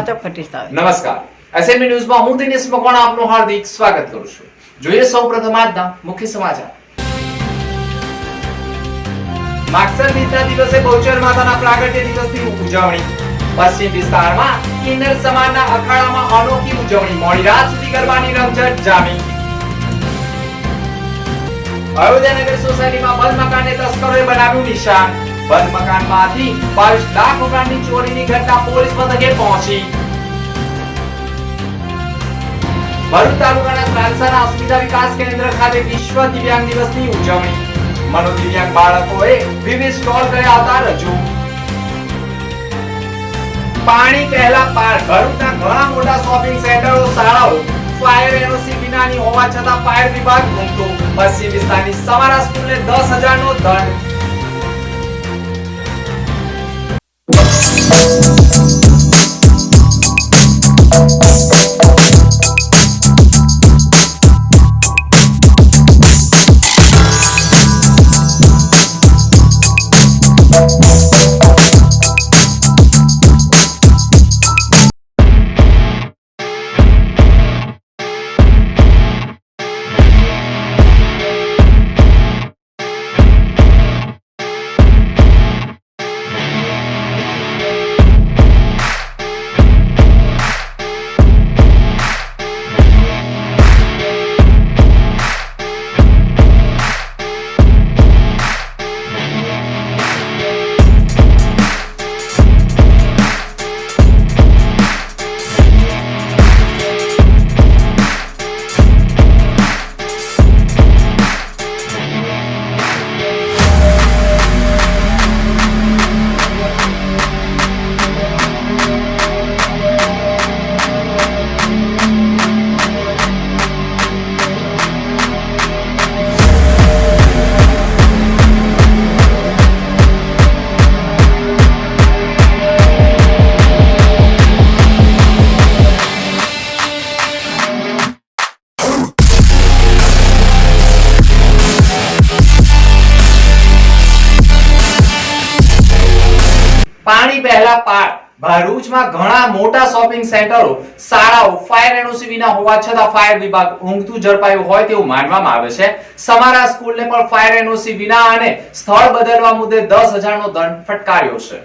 પાછો ફટીશ આવે. નમસ્કાર, એસએમબી ન્યૂઝમાં હું દિનેશ મકવાણા આપનું હાર્દિક સ્વાગત કરું છું. જોઈએ સૌપ્રથમ આજના મુખ્ય સમાચાર. માગસર બીજના દિવસે બહુચર માતાના પ્રાગટ્ય દિવસની ઉજવણી. પશ્ચિમ વિસ્તારમાં કિન્નર સમાજના અખાડામાં અનોખી ઉજવણી. મોડી રાત સુધી ગરબાની રમઝટ જામી. અયોધ્યાનગર સોસાયટીમાં બંધ મકાનને તસ્કરોએ બનાવ્યું નિશાન. બંધ મકાનમાંથી 22 લાખ રૂપિયાની ચોરીની ઘટના પોલીસ મથકે પહોંચી. ભરૂચ તાલુકાના ત્રાલસાના અસ્મિતા વિકાસ કેન્દ્ર ખાતે વિશ્વ દિવ્યાંગ દિવસની ઉજવણી. મનોદિવ્યાંગ બાળકોએ વિવિધ સ્ટોલ કર્યા હતા રજૂ. પાણી પહેલા પાર. ભરૂચના ઘણા મોટા શોપિંગ સેન્ટરો, શાળાઓ ફાયર એનઓસી વિનાની હોવા છતાં ફાયર વિભાગ ઘૂમતો. પશ્ચિમ વિસ્તારની સમારા સ્કૂલને 10,000 નો દંડ. પાણી પહેલા પાર. ભરૂચમાં ઘણા મોટા શોપિંગ સેન્ટરો, શાળાઓ ફાયર એનઓસી વિના હોવા છતાં ફાયર વિભાગ ઊંઘતું ઝડપાયું હોય તેવું માનવામાં આવે છે. સમારા સ્કૂલને પણ ફાયર એનઓસી વિના અને સ્થળ બદલવા મુદ્દે 10,000 નો દંડ ફટકાર્યો છે.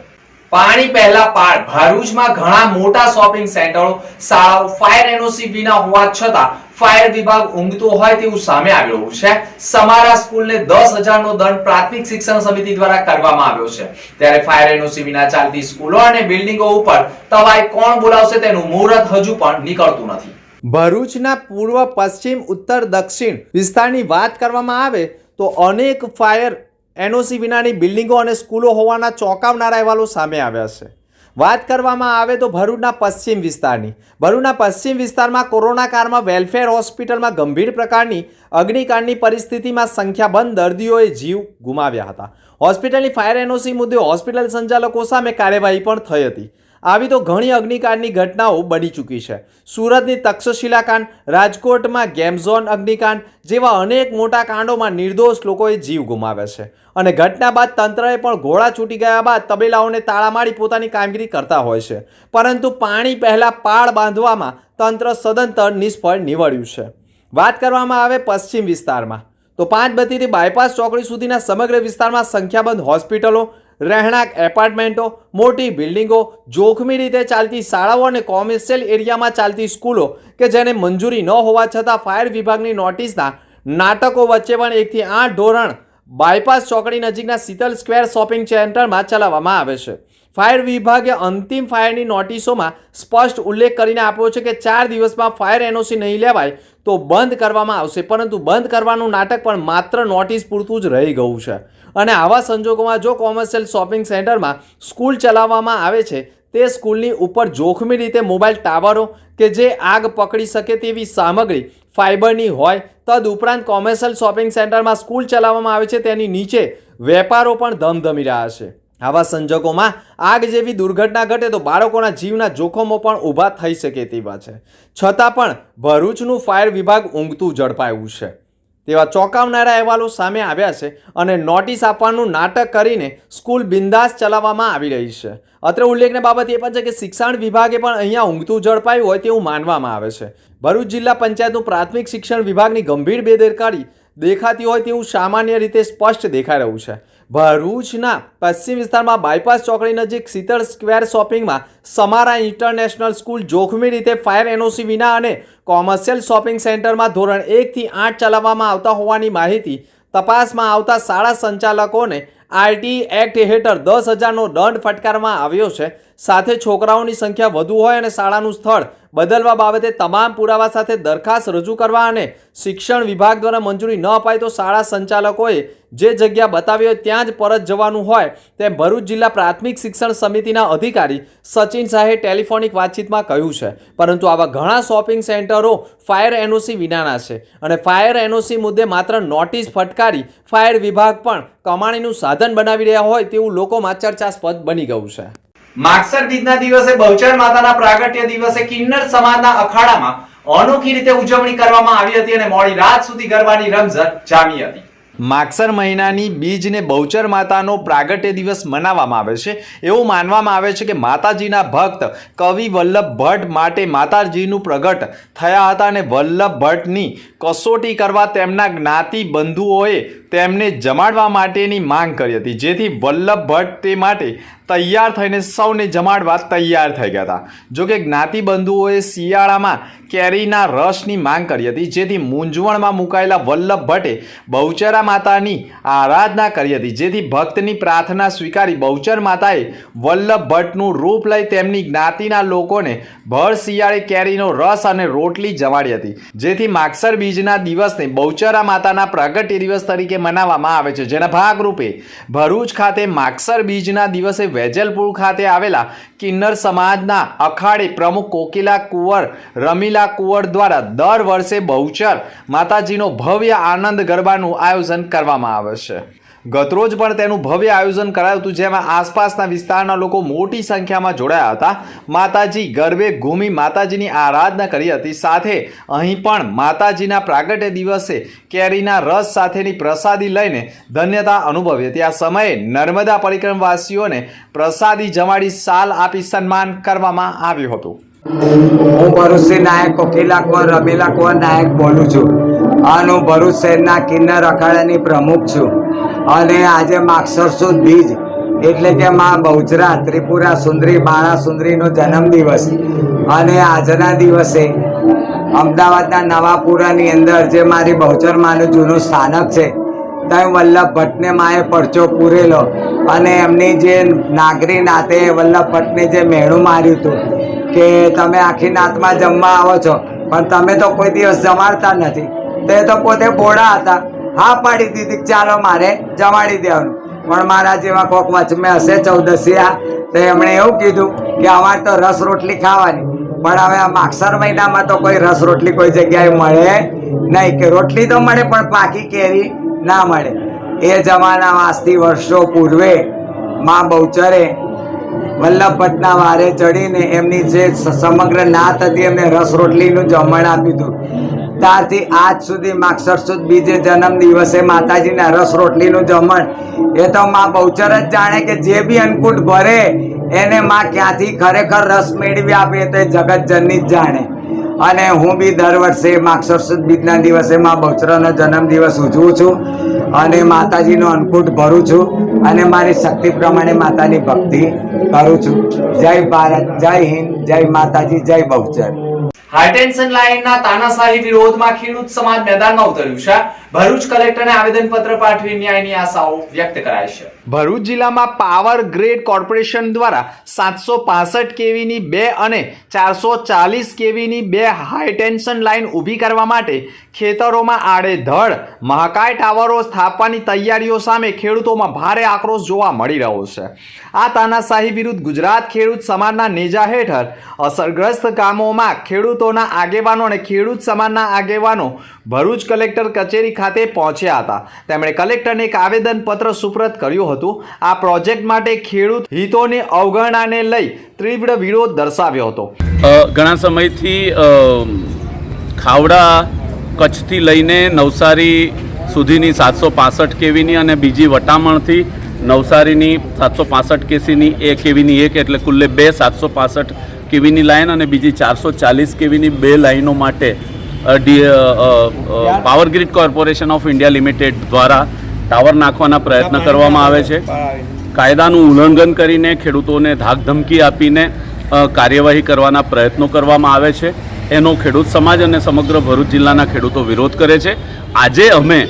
પાણી પહેલા પાર. ભરૂચમાં ઘણા મોટા શોપિંગ સેન્ટરો, શાળાઓ ફાયર એનઓસી વિના હોવા છતાં ફાયર વિભાગ ઊંઘતો હોય તેવું સામે આવ્યું છે. સમારા સ્કૂલને 10,000 નો દંડ પ્રાથમિક શિક્ષણ સમિતિ દ્વારા કરવામાં આવ્યો છે. ત્યારે ફાયર એનઓસી વિના ચાલતી સ્કૂલો અને બિલ્ડિંગો ઉપર તવાઈ કોણ બોલાવશે તેનું મુહૂર્ત હજુ પણ નીકળતું નથી. ભરૂચના પૂર્વ, પશ્ચિમ, ઉત્તર, દક્ષિણ વિસ્તારની વાત કરવામાં આવે તો અનેક ફાયર એનઓસી વિનાની બિલ્ડિંગો અને સ્કૂલો હોવાના ચોંકાવનારા અહેવાલો સામે આવ્યા છે. વાત કરવામાં આવે તો ભરૂચના પશ્ચિમ વિસ્તારની. ભરૂચના પશ્ચિમ વિસ્તારમાં કોરોના કાળમાં વેલફેર હોસ્પિટલમાં ગંભીર પ્રકારની અગ્નિકાંડની પરિસ્થિતિમાં સંખ્યાબંધ દર્દીઓએ જીવ ગુમાવ્યા હતા. હોસ્પિટલની ફાયર એનઓસી મુદ્દે હોસ્પિટલ સંચાલકો સામે કાર્યવાહી પણ થઈ હતી. આવી તો ઘણી અગ્નિકાંડની ઘટનાઓ બની ચૂકી છે. સુરતની તક્ષશિલા કાંડ, રાજકોટમાં ગેમ ઝોન અગ્નિકાંડ જેવા અનેક મોટા કાંડોમાં નિર્દોષ લોકોએ જીવ ગુમાવ્યા છે. અને ઘટના બાદ તંત્રએ પણ ઘોડા છૂટી ગયા બાદ તબેલાઓને તાળા મારી પોતાની કામગીરી કરતા હોય છે. પરંતુ પાણી પહેલા પાળ બાંધવામાં તંત્ર સદંતર નિષ્ફળ નીવડ્યું છે. વાત કરવામાં આવે પશ્ચિમ વિસ્તારમાં તો પાંચબત્તીથી બાયપાસ ચોકડી સુધીના સમગ્ર વિસ્તારમાં સંખ્યાબંધ હોસ્પિટલો, રહેણાંક એપાર્ટમેન્ટો, મોટી બિલ્ડિંગો, જોખમી રીતે ચાલતી શાળાઓ અને કોમર્શિયલ એરિયામાં ચાલતી સ્કૂલો કે જેને મંજૂરી ન હોવા છતાં ફાયર વિભાગની નોટિસના નાટકો વચ્ચે પણ 1 થી 8 ધોરણ બાયપાસ ચોકડી નજીકના શીતલ સ્ક્વેર શોપિંગ સેન્ટરમાં ચલાવવામાં આવે છે. ફાયર વિભાગે અંતિમ ફાયરની નોટિસોમાં સ્પષ્ટ ઉલ્લેખ કરીને આપ્યો છે કે 4 દિવસમાં ફાયર એનઓસી નહીં લેવાય તો બંધ કરવામાં આવશે. પરંતુ બંધ કરવાનું નાટક પણ માત્ર નોટિસ પૂરતું જ રહી ગયું છે. અને આવા સંજોગોમાં જો કોમર્શિયલ શોપિંગ સેન્ટરમાં સ્કૂલ ચલાવવામાં આવે છે તે સ્કૂલની ઉપર જોખમી રીતે મોબાઈલ ટાવરો કે જે આગ પકડી શકે તેવી સામગ્રી ફાઇબરની હોય, તદુપરાંત કોમર્શિયલ શોપિંગ સેન્ટરમાં સ્કૂલ ચલાવવામાં આવે છે તેની નીચે વેપારો પણ ધમધમી રહ્યા છે. આવા સંજોગોમાં આગ જેવી દુર્ઘટના ઘટે તો બાળકોના જીવના જોખમો પણ ઊભા થઈ શકે તેવા છે. છતાં પણ ભરૂચનું ફાયર વિભાગ ઊંઘતું ઝડપાયું છે. તેવા ચોંકાવનારા અહેવાલો સામે આવ્યા છે અને નોટિસ આપવાનું નાટક કરીને સ્કૂલ બિંદાસ ચલાવવામાં આવી રહી છે. અત્રે ઉલ્લેખની બાબત એ પણ છે કે શિક્ષણ વિભાગે પણ અહીંયા ઊંઘતું ઝડપાયું હોય તેવું માનવામાં આવે છે. ભરૂચ જિલ્લા પંચાયતનું પ્રાથમિક શિક્ષણ વિભાગની ગંભીર બેદરકારી દેખાતી હોય તેવું સામાન્ય રીતે સ્પષ્ટ દેખાઈ રહ્યું છે. ભરૂચના પશ્ચિમ વિસ્તારમાં બાયપાસ ચોકડી નજીક શીતળ સ્ક્વેર શોપિંગમાં સમારા ઇન્ટરનેશનલ સ્કૂલ જોખમી રીતે ફાયર એનઓસી વિના અને કોમર્શિયલ શોપિંગ સેન્ટરમાં ધોરણ 1 થી 8 ચલાવવામાં આવતા હોવાની માહિતી તપાસમાં આવતા શાળા સંચાલકોને આરટી એક્ટ હેઠળ 10,000નો દંડ ફટકારવામાં આવ્યો છે. સાથે છોકરાઓની સંખ્યા વધુ હોય અને શાળાનું સ્થળ બદલવા બાબતે તમામ પુરાવા સાથે દરખાસ્ત રજૂ કરવા અને શિક્ષણ વિભાગ દ્વારા મંજૂરી ન અપાય તો શાળા સંચાલકોએ જે જગ્યા બતાવી હોય ત્યાં જ પરત જવાનું હોય તેમ ભરૂચ જિલ્લા પ્રાથમિક શિક્ષણ સમિતિના અધિકારી સચિન શાહે ટેલિફોનિક વાતચીતમાં કહ્યું છે. પરંતુ આવા ઘણા શોપિંગ સેન્ટરો ફાયર એનઓસી વિનાના છે અને ફાયર એનઓસી મુદ્દે માત્ર નોટિસ ફટકારી ફાયર વિભાગ પણ કમાણીનું સાધન બનાવી રહ્યા હોય તેવું લોકોમાં ચર્ચાસ્પદ બની ગયું છે. માગસર બીજના દિવસે બહુચર માતાના પ્રાગટ્ય દિવસે કિન્નર સમાજના અખાડામાં અનોખી રીતે ઉજવણી કરવામાં આવી હતી અને મોડી રાત સુધી ગરબાની રમઝટ જામી હતી. માગસર મહિનાની બીજને બહુચર માતાનો પ્રાગટ્ય દિવસ મનાવવામાં આવે છે. એવું માનવામાં આવે છે કે માતાજીના ભક્ત કવિ વલ્લભ ભટ્ટ માટે માતાજીનું પ્રગટ થયા હતા અને વલ્લભ ભટ્ટની કસોટી કરવા તેમના જ્ઞાતિ બંધુઓએ તેમને જમાડવા માટેની માંગ કરી હતી, જેથી વલ્લભ ભટ્ટ તે માટે તૈયાર થઈને સૌને જમાડવા તૈયાર થઈ ગયા હતા. જોકે જ્ઞાતિ બંધુઓએ શિયાળામાં કેરીના રસની માંગ કરી હતી, જેથી મૂંઝવણમાં મુકાયેલા વલ્લભ ભટ્ટે બહુચરા માતાની આરાધના કરી હતી, જેથી ભક્તની પ્રાર્થના સ્વીકારી બહુચર માતાએ વલ્લભ ભટ્ટનું રૂપ લઈ તેમની જ્ઞાતિના લોકોને ભર શિયાળે કેરીનો રસ અને રોટલી જમાડી હતી, જેથી માગસર બીજના દિવસને બહુચરા માતાના પ્રાગટ્ય દિવસ તરીકે મનાવવામાં આવે છે. જેના ભાગરૂપે ભરૂચ ખાતે માગસર બીજના દિવસે વેજલપુર ખાતે આવેલા કિન્નર સમાજના અખાડે પ્રમુખ કોકિલા કુંવર રમીલા કુંવર દ્વારા દર વર્ષે બહુચર માતાજીનો ભવ્ય આનંદ ગરબાનું આયોજન કરવામાં આવે છે. ગતરોજ પણ તેનું ભવ્ય આયોજન કરાયું હતું, જેમાં આસપાસના વિસ્તારના લોકો મોટી સંખ્યામાં જોડાયા હતા. માતાજી ગરબે ઘૂમી માતાજીની આરાધના કરી હતી. સાથે અહીં પણ માતાજીના પ્રાગટ્ય દિવસે કેરીના રસ સાથેની પ્રસાદી લઈને ધન્યતા અનુભવી હતી. આ સમયે નર્મદા પરિક્રમવાસીઓને પ્રસાદી જમાડી શાલ આપી સન્માન કરવામાં આવ્યું હતું. હું ભરૂચથી નાયક કોકિલા કુંવર રમીલા કુંવર નાયક બોલું છું અને હું ભરૂચ શહેરના કિન્નર અખાડાની પ્રમુખ છું. અને આજે માગસર સુદ બીજ એટલે કે માં બહુચરા ત્રિપુરા સુંદરી બાણા સુંદરીનો જન્મદિવસ અને આજના દિવસે અમદાવાદના નવાપુરાની અંદર જે મારી બહુચર માનું જૂનું સ્થાનક છે ત્યાં વલ્લભ ભટ્ટને માએ પરચો પૂરેલો અને એમની જે નાગરી નાતે વલ્લભ ભટ્ટને જે મેણું માર્યું હતું કે તમે આખી નાતમાં જમવા આવો છો પણ તમે તો કોઈ દિવસ જમાડતા નથી. તે તો પોતે બોડા હતા, હા પાડી દીધી ચાલો મારે જમાડી દેવાનું. પણ મારા જેવા કોક વચમે હશે ચૌદસિયા તો એમણે એવું કીધું કે અમારે તો રસ રોટલી ખાવાની. પણ હવે આ માગસર મહિનામાં તો કોઈ રસ રોટલી કોઈ જગ્યાએ મળે નહીં, કે રોટલી તો મળે પણ પાકી કેરી ના મળે. એ જમાનામાં આજથી વર્ષો પૂર્વે માં બહુચરે વલ્લભ ભટ્ટના વારે ચડીને એમની જે સમગ્ર નાત હતી એમને રસ રોટલીનું જમણ આપ્યું હતું. ત્યારથી આજ સુધી માગસર સુદ બીજે જન્મ દિવસે માતાજીના રસ રોટલીનું જમણ એ તો માં બહુચર જ જાણે કે જે બી અન્નકૂટ ભરે એને માં ક્યાંથી ખરેખર રસ મેળવી આપે તો એ જગતજનની જ જાણે. અને હું બી દર વર્ષે માગસર સુદ બીજના દિવસે માં બહુચરાનો જન્મદિવસ ઉજવું છું અને માતાજીનો અન્નકૂટ ભરું છું અને મારી શક્તિ પ્રમાણે માતાની ભક્તિ કરું છું. જય ભારત, જય હિન્દ, જય માતાજી, જય બહુચર. હાઈટેન્શન લાઇનના તાનાશાહી વિરોધમાં ખેડૂત સમાજ મેદાનમાં ઉતર્યું છે. ભરૂચ કલેક્ટરને આવેદનપત્ર પાઠવી ન્યાયની આશાઓ વ્યક્ત કરાઈ છે. ભરૂચ જિલ્લામાં પાવર ગ્રેડ કોર્પોરેશન દ્વારા 765 કેવીની 2 અને 440 કેવીની 2 હાઈટેન્શન લાઇન ઊભી કરવા માટે ખેતરોમાં આડેધડ મહાકાય ટાવરો સ્થાપવાની તૈયારીઓ સામે ખેડૂતોમાં ભારે આક્રોશ જોવા મળી રહ્યો છે. આ તાનાશાહી વિરુદ્ધ ગુજરાત ખેડૂત સમાજના નેજા હેઠળ અસરગ્રસ્ત ગામોમાં ખેડૂતોના આગેવાનો અને ખેડૂત સમાજના આગેવાનો ભરૂચ કલેક્ટર કચેરી ખાતે પહોંચ્યા હતા. તેમણે કલેક્ટરને એક આવેદનપત્ર સુપ્રત કર્યું હતું. આ પ્રોજેક્ટ માટે ખેડૂત હિતોની અવગણનાને લઈ તીવ્ર વિરોધ દર્શાવ્યો હતો. ઘણા સમયથી ખાવડા કચ્છથી લઈને નવસારી સુધીની 765 કેવીની અને બીજી વટામણથી નવસારીની 765 કેવીની એક એટલે કુલ્લે 2 765 કેવીની લાઇન અને બીજી 440 કેવીની 2 લાઇનો માટે power grid corporation of India limited દ્વારા ટાવર નાખવાના પ્રયત્ન કરવામાં આવે છે. કાયદાનું ઉલ્લંઘન કરીને ખેડૂતોને ધાકધમકી આપીને કાર્યવાહી કરવાના પ્રયત્નો કરવામાં આવે છે. એનો ખેડૂત સમાજ અને સમગ્ર ભરૂચ જિલ્લાના ખેડૂતો વિરોધ કરે છે. આજે અમે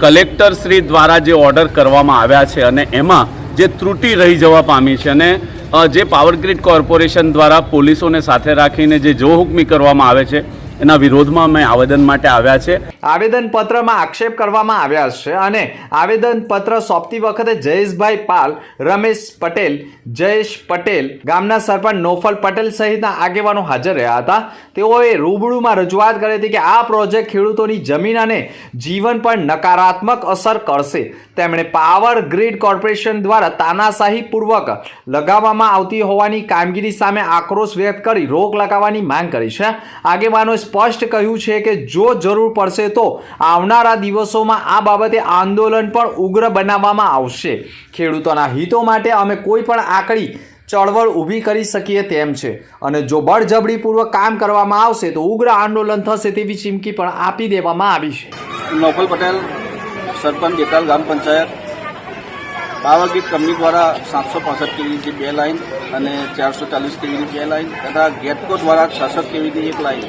કલેક્ટર શ્રી દ્વારા જે ઓર્ડર કરવામાં આવ્યા છે અને એમાં જે ત્રુટિ રહી જવા પામી છે અને જે પાવર ગ્રીડ કોર્પોરેશન દ્વારા પોલીસોને સાથે રાખીને જે જોહુકમી કરવામાં આવે છે એના વિરોધમાં અમે આવેદન માટે આવ્યા છે. આવેદનપત્રમાં આક્ષેપ કરવામાં આવ્યા છે અને આવેદનપત્ર સોંપતી વખતે જયેશભાઈ પાલ, રમેશ પટેલ, જયેશ પટેલ, ગામના સરપંચ નોફલ પટેલ સહિતના આગેવાનો હાજર રહ્યા હતા. તેઓએ રૂબરૂમાં રજૂઆત કરી હતી કે આ પ્રોજેક્ટ ખેડૂતોની જમીન અને જીવન પર નકારાત્મક અસર કરશે. તેમણે પાવર ગ્રીડ કોર્પોરેશન દ્વારા તાનાશાહીપૂર્વક લગાવવામાં આવતી હોવાની કામગીરી સામે આક્રોશ વ્યક્ત કરી રોક લગાવવાની માંગ કરી છે. આગેવાનોએ સ્પષ્ટ કહ્યું છે કે જો જરૂર પડશે તો આવનારા દિવસોમાં આ બાબતે આંદોલન પણ ઉગ્ર બનાવવામાં આવશે. ખેડૂતોના હિતો માટે અમે કોઈ પણ આકરી ચળવળ ઊભી કરી શકીએ તેમ છે અને જો બળજબરીપૂર્વક કામ કરવામાં આવશે તો ઉગ્ર આંદોલન થશે તેવી ચીમકી પણ આપી દેવામાં આવી છે. નોફલ પટેલ, સરપંચ દેતાલ ગ્રામ પંચાયત. પાવર ગ્રીડ કંપની દ્વારા 765 કેવીની 2 લાઇન અને 440 કેવીની 2 લાઇન તથા ગેટકો દ્વારા 66 કેવીની 1 લાઇન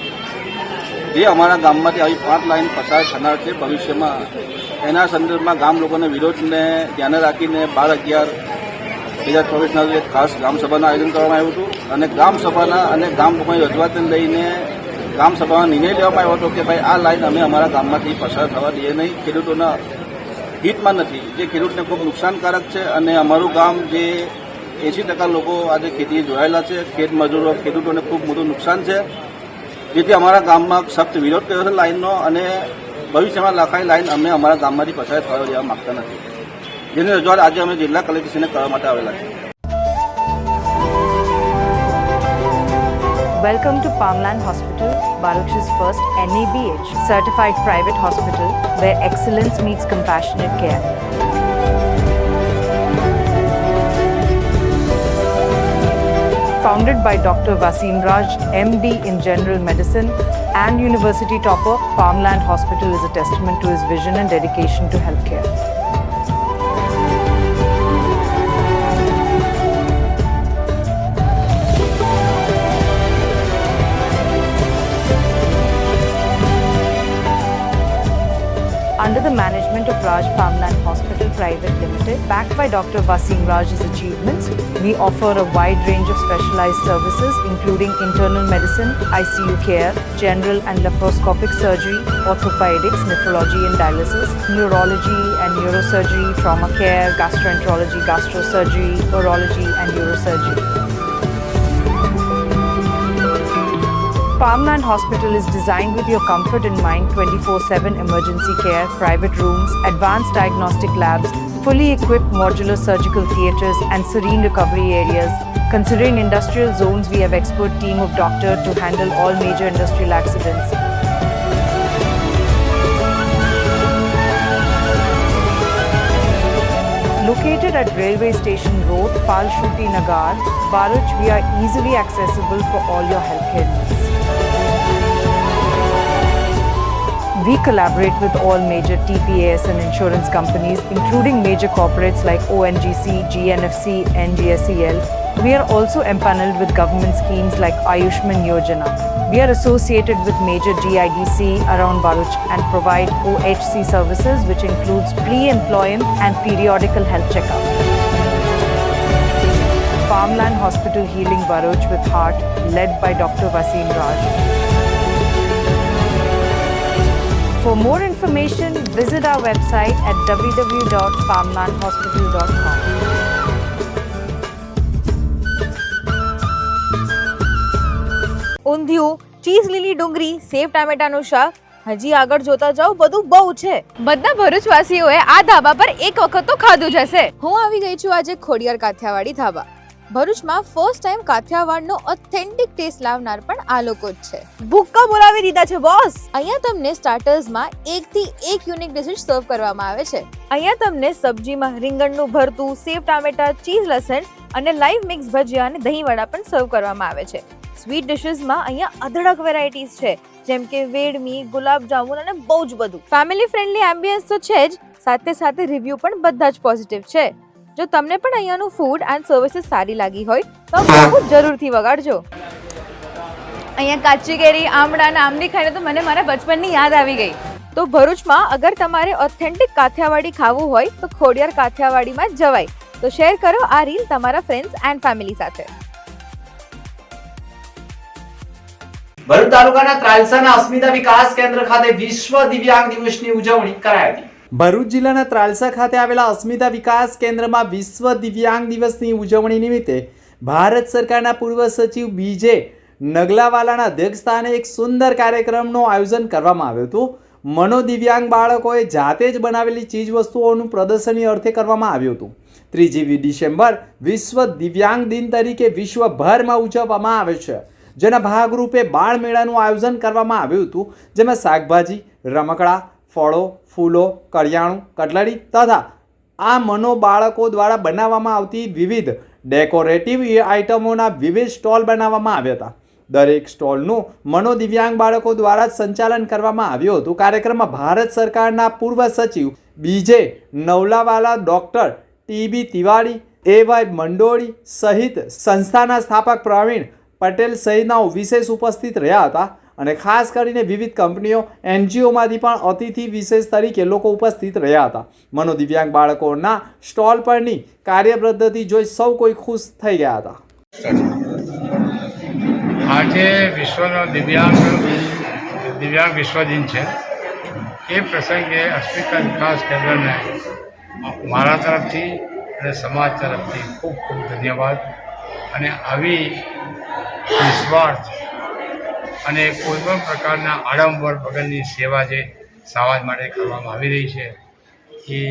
જે અમારા ગામમાંથી આવી 5 લાઇન પસાર થનાર છે ભવિષ્યમાં, એના સંદર્ભમાં ગામ લોકોના વિરોધને ધ્યાને રાખીને 12/11/2024ના એક ખાસ ગ્રામસભાનું આયોજન કરવામાં આવ્યું હતું અને ગ્રામસભાના અને ગામ લોકોની રજૂઆતને લઈને ગ્રામસભામાં નિર્ણય લેવામાં આવ્યો હતો કે ભાઈ આ લાઇન અમે અમારા ગામમાંથી પસાર થવા દઈએ નહીં. ખેડૂતોના હિતમાં નથી, જે ખેડૂતને ખૂબ નુકસાનકારક છે અને અમારું ગામ જે 80% લોકો આજે ખેતીએ જોડાયેલા છે, ખેત મજૂરો, ખેડૂતોને ખૂબ મોટું નુકસાન છે. જેથી અમારા ગામમાં સખ્ત વિરોધ કર્યો છે લાઇનનો અને ભવિષ્યમાં લખાઈ લાઇન અમે અમારા ગામમાંથી પસાર થવા દેવા માગતા નથી, જેની રજૂઆત આજે અમે જિલ્લા કલેક્ટરશ્રીને કરવા માટે આવેલા છે. Welcome to Palmland Hospital, Baruch's first NABH certified private hospital where excellence meets compassionate care. Founded by Dr. Wasim Raj, MD in General Medicine and University topper, Palmland Hospital is a testament to his vision and dedication to healthcare. Under the management of Raj Palmland Hospital Private Limited, backed by Dr. Wasim Raj's achievements, we offer a wide range of specialized services including internal medicine, ICU care, general and laparoscopic surgery, orthopedics, nephrology and dialysis, neurology and neurosurgery, trauma care, gastroenterology, gastrosurgery, urology and neurosurgery. Palmland Hospital is designed with your comfort in mind. 24/7 emergency care, private rooms, advanced diagnostic labs, fully equipped modular surgical theatres and serene recovery areas. Considering industrial zones, we have expert team of doctors to handle all major industrial accidents. Located at Railway Station Road, Falshuti Nagar, Baruch, we are easily accessible for all your healthcare needs. We collaborate with all major TPAS and insurance companies, including major corporates like ONGC, GNFC, NGSEL. We are also empaneled with government schemes like Ayushman Yojana. We are associated with major GIDC around Baruch and provide OHC services, which includes pre-employment and periodical health checkup. Palmland Hospital Healing Baruch with Heart, led by Dr. Wasim Raj. For more information, visit our website at www.palmlandhospital.com. Undhiyu, cheese લીલી ડુંગળી, સેવ ટામેટાનું શાક, હજી આગળ જોતા જાઓ બધું બહુ છે. બધા ભરૂચવાસીઓએ આ ધાબા પર એક વખત તો ખાધું જ હશે. હું આવી ગઈ છું આજે ખોડિયાર કાઠિયાવાડી ધાબા. ભરૂચમાં ફર્સ્ટ ટાઈમ કાઠિયાવાડનો ઓથેન્ટિક ટેસ્ટ લાવનાર પણ આ લોકો જ છે. ભૂક્કા બોલાવી દીધા છે બોસ. અહીંયા તમને સ્ટાર્ટર્સમાં 1 થી 1 યુનિક ડિશિસ સર્વ કરવામાં આવે છે. અહીંયા તમને સબ્જીમાં રીંગણનું ભરતું, સેવ ટામેટા, ચીઝ લસણ અને લાઈવ મિક્સ ભજીયા અને દહીં વડા પણ સર્વ કરવામાં આવે છે. સ્વીટ ડિશિસમાં અહીંયા અઢળક વેરાયટીઝ છે, જેમ કે વેડમી, ગુલાબ જામુન અને બહુ જ બધું. ફેમિલી ફ્રેન્ડલી એમ્બિયન્સ તો છે જ, સાથે સાથે રિવ્યુ પણ બધા જ પોઝિટિવ છે. જો તમને પણ અહીંયાનું ફૂડ એન્ડ સર્વિસીસ સારી લાગી હોય તો જરૂરથી વગાડજો. અહીંયા કાચી કેરી, આમળા અને આંબલી ખાઈને તો મને મારા બચપનની યાદ આવી ગઈ. તો ભરૂચમાં અગર તમારે ઓથેન્ટિક કાઠિયાવાડી ખાવું હોય તો ખોડિયાર કાઠિયાવાડીમાં જ જવાય. તો શેર કરો આ રીલ તમારા ફ્રેન્ડ્સ એન્ડ ફેમિલી સાથે. ભરૂચ તાલુકાના ત્રાલસાના અસ્મિતા વિકાસ કેન્દ્ર ખાતે વિશ્વ દિવ્યાંગ દિવસની ઉજવણી કરાઈ હતી. ભરૂચ જિલ્લાના ત્રાલસા ખાતે આવેલા અસ્મિતા વિકાસ કેન્દ્રમાં વિશ્વ દિવ્યાંગ દિવસની ઉજવણી નિમિત્તે ભારત સરકારના પૂર્વ સચિવ બીજે નગલાવાલાના અધ્યક્ષસ્થાને એક સુંદર કાર્યક્રમનું આયોજન કરવામાં આવ્યું હતું. મનોદિવ્યાંગ બાળકોએ જાતે જ બનાવેલી ચીજ વસ્તુઓનું પ્રદર્શની અર્થે કરવામાં આવ્યું હતું. 3 ડિસેમ્બર વિશ્વ દિવ્યાંગ દિન તરીકે વિશ્વભરમાં ઉજવવામાં આવે છે, જેના ભાગરૂપે બાળ મેળાનું આયોજન કરવામાં આવ્યું હતું, જેમાં શાકભાજી, રમકડા, ફળો, ફૂલો, કરિયાણું, કટલરી તથા આ મનો બાળકો દ્વારા બનાવવામાં આવતી વિવિધ ડેકોરેટિવ આઇટમોના વિવિધ સ્ટોલ બનાવવામાં આવ્યા હતા. દરેક સ્ટોલનું મનોદિવ્યાંગ બાળકો દ્વારા જ સંચાલન કરવામાં આવ્યું હતું. કાર્યક્રમમાં ભારત સરકારના પૂર્વ સચિવ બીજે નવલાવાલા, ડૉક્ટર ટીબી તિવારી, એવાય મંડોળી સહિત સંસ્થાના સ્થાપક પ્રવીણ પટેલ સહિતનાઓ વિશેષ ઉપસ્થિત રહ્યા હતા. અને ખાસ કરીને વિવિધ કંપનીઓ, NGOમાંથી પણ અતિથિ વિશેષ તરીકે લોકો ઉપસ્થિત રહ્યા હતા. મનોદિવ્યાંગ બાળકોના સ્ટોલ પરની કાર્યપદ્ધતિ જોઈ સૌ કોઈ ખુશ થઈ ગયા હતા. આજે વિશ્વનો દિવ્યાંગ વિશ્વ દિન છે. એ પ્રસંગે અસ્મિતા વિકાસ કેન્દ્રને મારા તરફથી અને સમાજ તરફથી ખૂબ ખૂબ ધન્યવાદ. અને આવી નિસ્વાર્થ અને કોઈપણ પ્રકારના આડંબર વગરની સેવા જે સમાજ માટે કરવામાં આવી રહી છે એ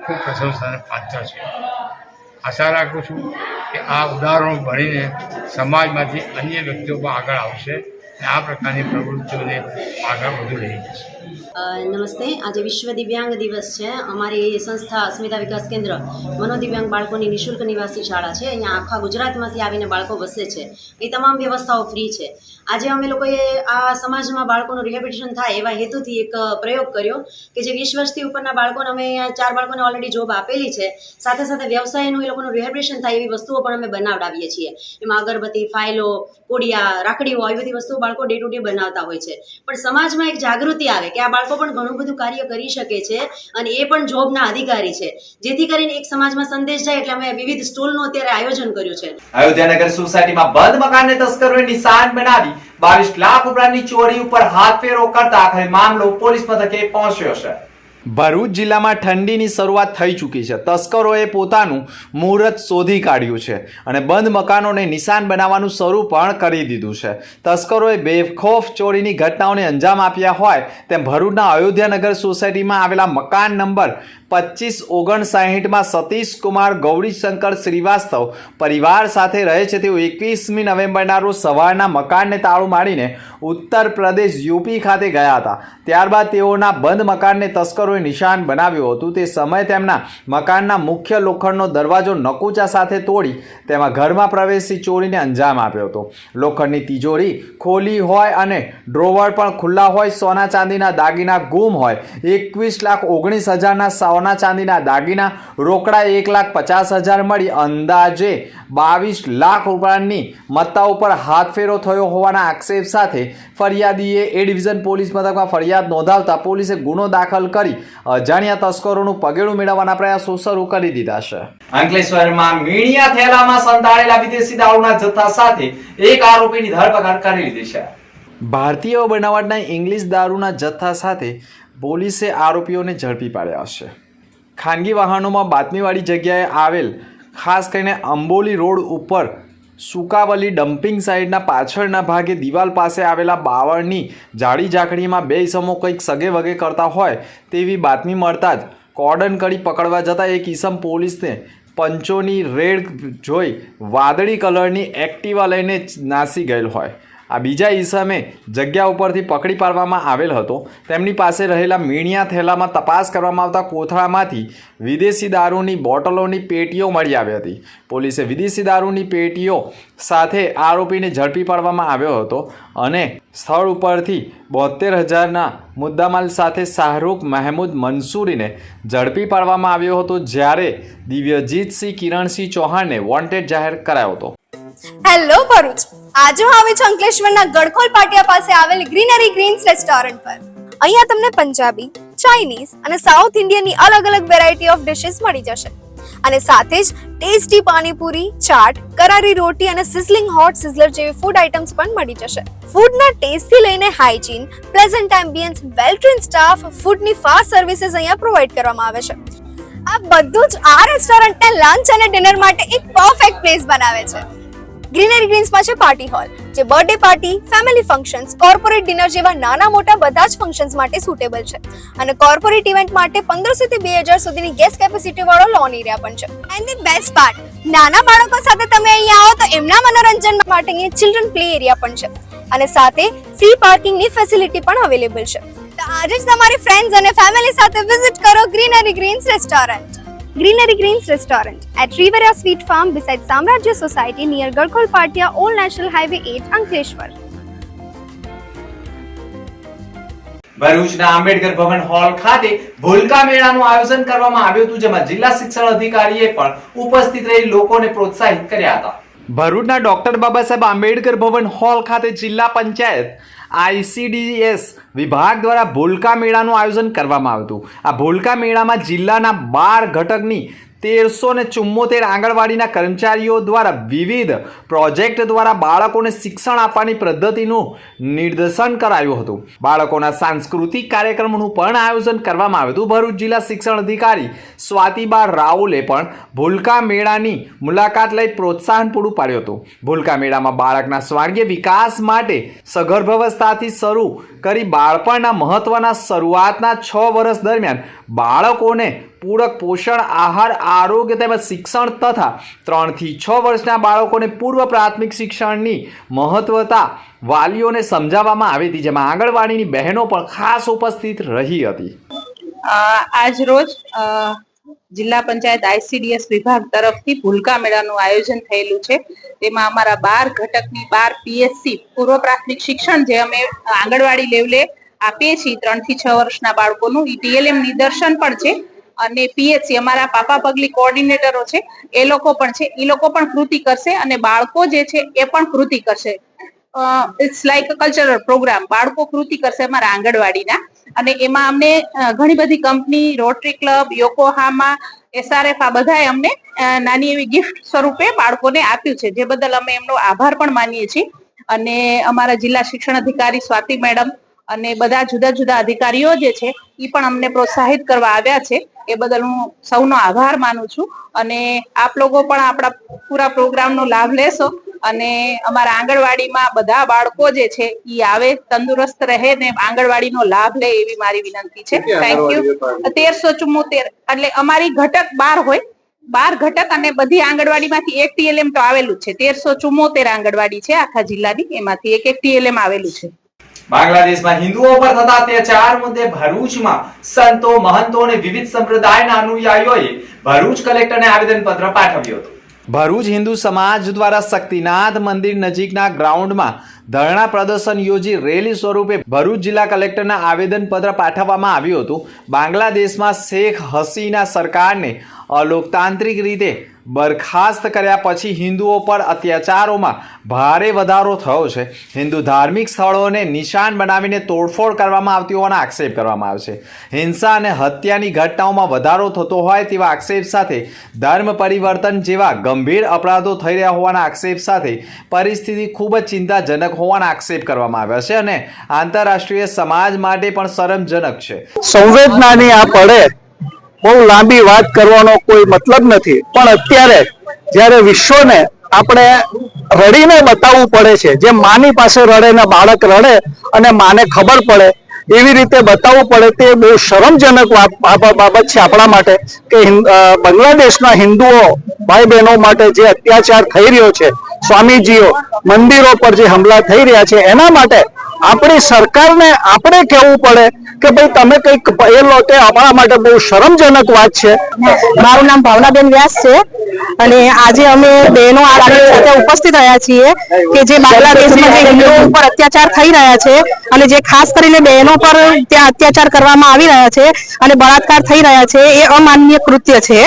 ખૂબ પ્રશંસાને પાત્ર છે. આશા રાખું છું કે આ ઉદાહરણો ભણીને સમાજમાંથી અન્ય વ્યક્તિઓ પણ આગળ આવશે અને આ પ્રકારની પ્રવૃત્તિઓને આગળ વધુ લઈ જશે. નમસ્તે. આજે વિશ્વ દિવ્યાંગ દિવસ છે. અમારી સંસ્થા અસ્મિતા વિકાસ કેન્દ્ર મનોદિવ્યાંગ બાળકોની નિઃશુલ્ક નિવાસી શાળા છે. અહીંયા આખા ગુજરાતમાંથી આવીને બાળકો વસે છે. એ તમામ વ્યવસ્થાઓ ફ્રી છે. આજે અમે લોકોએ આ સમાજમાં બાળકોનું રિહેબિલિટેશન થાય એવા હેતુથી એક પ્રયોગ કર્યો કે જે 20 વર્ષથી ઉપરના બાળકોને અમે 4 બાળકોને ઓલરેડી જોબ આપેલી છે. સાથે સાથે વ્યવસાયનું એ લોકોનું રિહેબિલિટેશન થાય એવી વસ્તુઓ પણ અમે બનાવડાવીએ છીએ. એમાં અગરબત્તી, ફાઇલો, કોડિયા, રાખડીઓ આવી બધી વસ્તુઓ બાળકો ડે ટુ ડે બનાવતા હોય છે. પણ સમાજમાં એક જાગૃતિ આવે કે આ બાળકો પણ ઘણું બધું કાર્ય કરી શકે છે અને એ પણ જોબના અધિકારી છે. જેથી કરીને એક સમાજમાં સંદેશ જાય એટલે અમે વિવિધ સ્ટોલનું અત્યારે આયોજન કર્યું છે. અયોધ્યાનગર સોસાયટીમાં બંધ મકાનને તસ્કરોએ નિશાન બનાવી 22 લાખ રૂપિયાની ચોરી ઉપર હાથ ફેરો કરતા આખરે મામલો પોલીસ મથકે પહોંચ્યો છે. ભરૂચ જિલ્લામાં ઠંડીની શરૂઆત થઈ ચૂકી છે. તસ્કરોએ પોતાનું મુહૂર્ત શોધી કાઢ્યું છે અને બંધ મકાનોને નિશાન બનાવવાનું શરૂ પણ કરી દીધું છે. તસ્કરોએ બેખૌફ ચોરીની ઘટનાઓને અંજામ આપ્યા હોય તેમ ભરૂચના અયોધ્યાનગર સોસાયટીમાં આવેલા મકાન નંબર 2559માં સતીશ કુમાર ગૌરીશંકર શ્રીવાસ્તવ પરિવાર સાથે રહે છે. તેઓ 21મી નવેમ્બરના રોજ સવારના મકાનને તાળું મારીને ઉત્તર પ્રદેશ યુપી ખાતે ગયા હતા. ત્યારબાદ તેઓના બંધ મકાનને તસ્કરોએ નિશાન બનાવ્યું હતું. તે સમયે તેમના મકાનના મુખ્ય લોખંડનો દરવાજો નકુચા સાથે તોડી તેમાં ઘરમાં પ્રવેશી ચોરીને અંજામ આપ્યો હતો. લોખંડની તિજોરી ખોલી હોય અને ડ્રોવર પણ ખુલ્લા હોય, સોના ચાંદીના દાગીના ગુમ હોય, 21,19,000ના સોના ચાંદીના દાગીના, રોકડા 1,50,000 મળી અંદાજે 22 લાખ રૂપિયાની મત્તા ઉપર હાથ ફેરો થયો હોવાના આક્ષેપ સાથે ફરિયાદીએ એ ડિવિઝન પોલીસ મથકમાં ફરિયાદ નોંધાવતા પોલીસે ગુનો દાખલ કરી અજાણ્યા તસ્કરોનું પગેડું મેળવવાના પ્રયાસો શરૂ કરી દીધા છે. અંકલેશ્વરમાં મીણિયા થેલામાં સંતાડેલા વિદેશી દારૂના જથ્થા સાથે એક આરોપીની ધરપકડ કરી લીધી છે. ભારતીય બનાવટના ઇંગ્લિશ દારૂના જથ્થા સાથે પોલીસે આરોપીઓને ઝડપી પાડ્યા છે. ખાનગી વાહનોમાં બાતમીવાળી જગ્યાએ આવેલ ખાસ કરીને અંબોલી રોડ ઉપર સુકાવલી ડમ્પિંગ સાઇટના પાછળના ભાગે દિવાલ પાસે આવેલા બાવળની જાડી ઝાકડીમાં 2 ઇસમો કંઈક સગે વગે કરતા હોય તેવી બાતમી મળતા જ કોર્ડન કરી પકડવા જતાં એક ઇસમ પોલીસને પંચોની રેડ જોઈ વાદળી કલરની એક્ટિવા લઈને નાસી ગયેલ હોય. આ બીજા ઈસમે જગ્યા ઉપરથી પકડી પાડવામાં આવેલ હતો. તેમની પાસે રહેલા મીણિયા થેલામાં તપાસ કરવામાં આવતા કોથળામાંથી વિદેશી દારૂની બોટલોની પેટીઓ મળી આવી હતી. પોલીસે વિદેશી દારૂની પેટીઓ સાથે આરોપીને ઝડપી પાડવામાં આવ્યો હતો અને સ્થળ ઉપરથી 72,000ના મુદ્દામાલ સાથે શાહરૂખ મહેમૂદ મંસૂરીને ઝડપી પાડવામાં આવ્યો હતો, જ્યારે દિવ્યજીતસિંહ કિરણસિંહ ચૌહાણને વોન્ટેડ જાહેર કરાયો હતો. હેલો ભરૂચ, આજે હું આવી છું અંકલેશ્વરના ગડખોલ પાટિયા પાસે આવેલ ગ્રીનરી ગ્રીન્સ રેસ્ટોરન્ટ પર. અહીંયા તમને પંજાબી, ચાઇનીઝ અને સાઉથ ઇન્ડિયનની અલગ અલગ વેરાયટી ઓફ ડિશિસ મળી જશે અને સાથે જ ટેસ્ટી પાણીપુરી, ચાટ, કરારી રોટી અને સિઝલિંગ હોટ સિઝલર જેવી ફૂડ આઇટમ્સ પણ મળી જશે. ફૂડના ટેસ્ટથી લઈને હાઇજીન, પ્લેઝન્ટ એમ્બિયન્સ, વેલ ટ્રેન્ડ સ્ટાફ, ફૂડની ફાસ્ટ સર્વિસીસ અહીંયા પ્રોવાઇડ કરવામાં આવે છે. આ બધું જ આ રેસ્ટોરન્ટને લંચ અને ડિનર માટે એક પરફેક્ટ પ્લેસ બનાવે છે. ગ્રીનરી ગ્રીન્સમાં છે પાર્ટી હોલ, જે birthday party, family functions, corporate dinner જેવા નાના મોટા બધા જ ફંક્શન્સ માટે સુટેબલ છે અને કોર્પોરેટ ઇવેન્ટ માટે 1500 થી 2000 સુધીની ગેસ્ટ કેપેસિટી વાળો લોન એરિયા પણ છે. એન્ડ ધ બેસ્ટ પાર્ટ, નાના બાળકો સાથે તમે અહીંયા આવો તો એમના મનોરંજન માટે અહીંયા ચિલ્ડ્રન પ્લે એરિયા પણ છે અને સાથે ફ્રી પાર્કિંગની ફેસિલિટી પણ અવેલેબલ છે. તો આજે જ તમારી ફ્રેન્ડ્સ અને ફેમિલી સાથે વિઝિટ કરો Greenery Greens Restaurant. Greenery Greens Restaurant at Rivera Sweet Farm beside Samrajya Society near Garkhol Patia, Old National Highway 8, Ankleshwar. ભરૂચના આંબેડકર ભવન હોલ ખાતે ભૂલકા મેળાનું આયોજન કરવામાં આવ્યું હતું, જેમાં જિલ્લા શિક્ષણ અધિકારીએ પણ ઉપસ્થિત રહી લોકોને પ્રોત્સાહિત કર્યા હતા. ભરૂચના ડોક્ટર બાબા સાહેબ આંબેડકર ભવન હોલ ખાતે જિલ્લા પંચાયત ICDS વિભાગ દ્વારા ભૂલકા મેળાનું આયોજન કરવામાં આવ્યું હતું. આ ભૂલકા મેળામાં જિલ્લાના 12 ઘટકની 1374 આંગણવાડીના કર્મચારીઓ દ્વારા વિવિધ પ્રોજેક્ટ દ્વારા બાળકોને શિક્ષણ આપવાની પદ્ધતિનું નિદર્શન કરાયું હતું. બાળકોના સાંસ્કૃતિક કાર્યક્રમોનું પણ આયોજન કરવામાં આવ્યું હતું. ભરૂચ જિલ્લા શિક્ષણ અધિકારી સ્વાતિબા રાઉલે પણ ભૂલકા મેળાની મુલાકાત લઈ પ્રોત્સાહન પૂરું પાડ્યું હતું. ભૂલકા મેળામાં બાળકના સર્વાંગીય વિકાસ માટે સગર્ભાવસ્થાથી શરૂ કરી બાળપણના મહત્વના શરૂઆતના 6 વર્ષ દરમિયાન બાળકોને પૂરક પોષણ આહાર, આરોગ્ય તેમજ શિક્ષણ તથા 3 થી 6 વર્ષના બાળકોને પૂર્વ પ્રાથમિક શિક્ષણની મહત્વતા વાલીઓને સમજાવવામાં આવી હતી, જેમાં આંગણવાડીની બહેનો પણ ખાસ ઉપસ્થિત રહી હતી. આજ રોજ જિલ્લા પંચાયત ICDS વિભાગ તરફથી ભૂલકા મેળાનું આયોજન થયેલું છે. તેમાં અમારા 12 ઘટકની 12 PSC પૂર્વ પ્રાથમિક શિક્ષણ જે અમે આંગણવાડી લેવલે આપીએ છીએ 3 થી 6 વર્ષના બાળકોનું, TLM નિદર્શન પણ છે અને PHC અમારા પાપા પગલી કોઓર્ડિનેટરો છે એ લોકો પણ છે. એ લોકો પણ કૃતિ કરશે અને બાળકો જે છે એ પણ કૃતિ કરશે. It's like a cultural programme. બાળકો કૃતિ કરશે અમારા આંગણવાડીના અને એમાં અમને ઘણી બધી company, rotary club, Yokohama, SRF આ બધાએ અમને નાની એવી ગિફ્ટ સ્વરૂપે બાળકોને આપ્યું છે, જે બદલ અમે એમનો આભાર પણ માનીએ છીએ. અને અમારા જિલ્લા શિક્ષણ અધિકારી સ્વાતિ મેડમ અને બધા જુદા જુદા અધિકારીઓ જે છે એ પણ અમને પ્રોત્સાહિત કરવા આવ્યા છે. એ બદલ હું સૌનો આભાર માનું છું અને આપ લોકો પણ આપણા પૂરા પ્રોગ્રામનો લાભ લેશો અને અમારા આંગણવાડીમાં બધા બાળકો જે છે એ આવે, તંદુરસ્ત રહે ને આંગણવાડીનો લાભ લે એવી મારી વિનંતી છે. Thank you. 1374 એટલે અમારી ઘટક 12 હોય, 12 ઘટક અને બધી આંગણવાડીમાંથી એક TLM તો આવેલું છે. 1374 આંગણવાડી છે આખા જિલ્લાની, એમાંથી એક TLM આવેલું છે. બાંગ્લાદેશમાં હિન્દુઓ પર થતા અત્યાચાર મુદ્દે ભરૂચમાં સંતો, મહંતો અને વિવિધ સંપ્રદાયના અનુયાયીઓએ ભરૂચ કલેક્ટરને આવેદનપત્ર પાઠવ્યું હતું. ભરૂચ હિન્દુ સમાજ દ્વારા શક્તિનાથ મંદિર નજીકના ગ્રાઉન્ડમાં ધરણા પ્રદર્શન યોજી રેલી સ્વરૂપે ભરૂચ જિલ્લા કલેક્ટરને આવેદનપત્ર પાઠવવામાં આવ્યું હતું. બાંગ્લાદેશમાં શેખ હસીના સરકારને અલોકતાંત્રિક રીતે બરખાસ્ત કર્યા પછી હિન્દુઓ પર અત્યાચારોમાં ભારે વધારો થયો છે. હિન્દુ ધાર્મિક સ્થળોને નિશાન બનાવીને તોડફોડ કરવામાં આવતી હોવાના આક્ષેપ કરવામાં આવે છે. હિંસા અને હત્યાની ઘટનાઓમાં વધારો થતો હોય તેવા આક્ષેપ સાથે ધર્મ પરિવર્તન જેવા ગંભીર અપરાધો થઈ રહ્યા હોવાના આક્ષેપ સાથે પરિસ્થિતિ ખૂબ જ ચિંતાજનક હોવાના આક્ષેપ કરવામાં આવ્યા છે અને આંતરરાષ્ટ્રીય સમાજ માટે પણ શરમજનક છે. સંવેદનાની આ પડે બહુ લાંબી વાત કરવાનો કોઈ મતલબ નથી, પણ અત્યારે જ્યારે વિશ્વને આપણે રડીને બતાવવું પડે છે, જેમ માની પાસે રડે ને બાળક રડે અને માને ખબર પડે એવી રીતે બતાવવું પડે તે બહુ શરમજનક બાબત છે આપણા માટે કે બાંગ્લાદેશના હિન્દુઓ ભાઈ બહેનો માટે જે અત્યાચાર થઈ રહ્યો છે, સ્વામીજીઓ મંદિરો પર જે હુમલા થઈ રહ્યા છે, એના માટે આપણી સરકારને આપણે કહેવું પડે કે ભાઈ તમે કંઈક એ લો તે આપણા માટે બહુ શરમજનક વાત છે. મારું નામ ભાવનાબેન વ્યાસ છે અને આજે અમે બહેનો આ લાગણી સાથે ઉપસ્થિત રહ્યા છીએ કે જે બાંગ્લાદેશમાં જે હિન્દુઓ ઉપર અત્યાચાર થઈ રહ્યા છે અને જે ખાસ કરીને બહેનો પર ત્યાં અત્યાચાર કરવામાં આવી રહ્યા છે અને બળાત્કાર થઈ રહ્યા છે, એ અમાનવીય કૃત્ય છે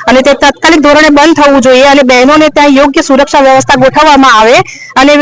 અને તે તાત્કાલિક ધોરણે બંધ થવું જોઈએ અને બહેનોને ત્યાં યોગ્ય સુરક્ષા વ્યવસ્થા ગોઠવવામાં આવે અને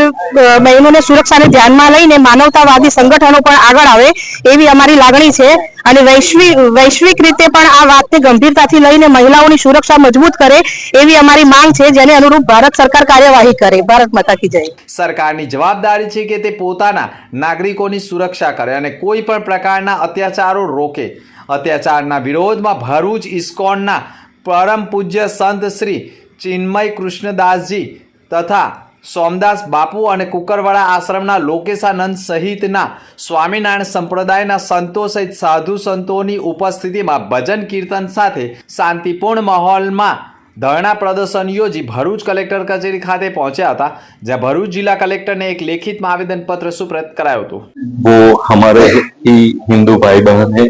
બહેનોને સુરક્ષાને ધ્યાનમાં લઈને માનવતાવાદી સંગઠનો પણ આગળ આવે એવી અમારી લાગણી છે અને વૈશ્વિક રીતે પણ આ વાતને ગંભીરતાથી લઈને મહિલાઓની સુરક્ષા મજબૂત કરે એવી અમારી માંગ છે, જેને અનુરૂપ ભારત સરકાર કાર્યવાહી કરે. ભારત માતા કી જય. સરકારની જવાબદારી છે કે તે પોતાના નાગરિકોની સુરક્ષા કરે અને કોઈ પણ પ્રકારના અત્યાચારો રોકે. અત્યાચારના વિરોધમાં ભરૂચ ઇસ્કોનના પરમ પૂજ્ય સંત શ્રી ચિન્મય કૃષ્ણદાસજી તથા સોમદાસ બાપુ અને કુકરવાડા આશ્રમના લોકેશાનંદ સહિતના સ્વામિનારાયણ સંપ્રદાયના સંતો સહિત સાધુ સંતોની ઉપસ્થિતિમાં ભજન કીર્તન સાથે શાંતિપૂર્ણ માહોલમાં ધરણા પ્રદર્શન યોજી ભરૂચ કલેક્ટર કચેરી ખાતે પહોંચ્યા હતા, જ્યાં ભરૂચ જિલ્લા કલેક્ટરને એક લેખિતમાં આવેદનપત્ર સુપ્રત કરાયું હતું. वो हमारे ही हिंदू भाई बहन है.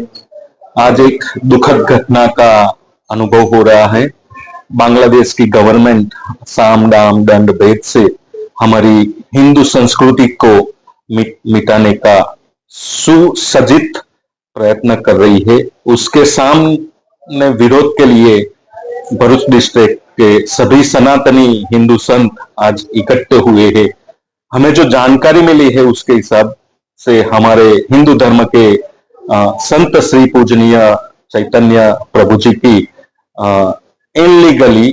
आज एक दुखद घटना का अनुभव हो रहा है. बांग्लादेश की गवर्नमेंट साम दाम दंड भेद से हमारी हिंदू संस्कृति को मिटाने का सुसज्जित प्रयत्न कर रही है. उसके सामने विरोध के लिए भरूच डिस्ट्रिक्ट के सभी सनातनी हिंदू संत आज इकट्ठे हुए हैं. हमें जो जानकारी मिली है उसके हिसाब से हमारे हिंदू धर्म के संत श्री पूजनीय चैतन्य प्रभु जी की इनलीगली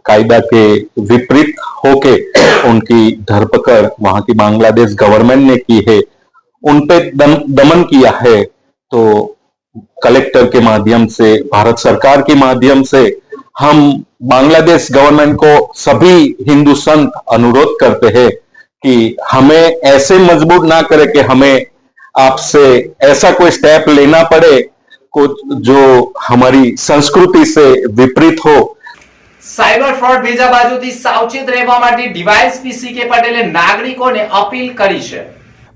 कायदा के विपरीत होके उनकी धरपकड़ वहां की बांग्लादेश गवर्नमेंट ने की है, उन पे दमन किया है. तो कलेक्टर के माध्यम से, भारत सरकार के माध्यम से हम बांग्लादेश गवर्नमेंट को सभी हिंदू संत अनुरोध करते हैं कि हमें ऐसे मजबूर ना करे कि हमें आपसे ऐसा कोई स्टेप लेना पड़े जो हमारी संस्कृति से विपरीत हो. સાયબર ફ્રોડ બીજા બાજુથી સાવચેત રહેવા માટે ડીવાયએસપી સીકે પટેલે નાગરિકોને અપીલ કરી છે.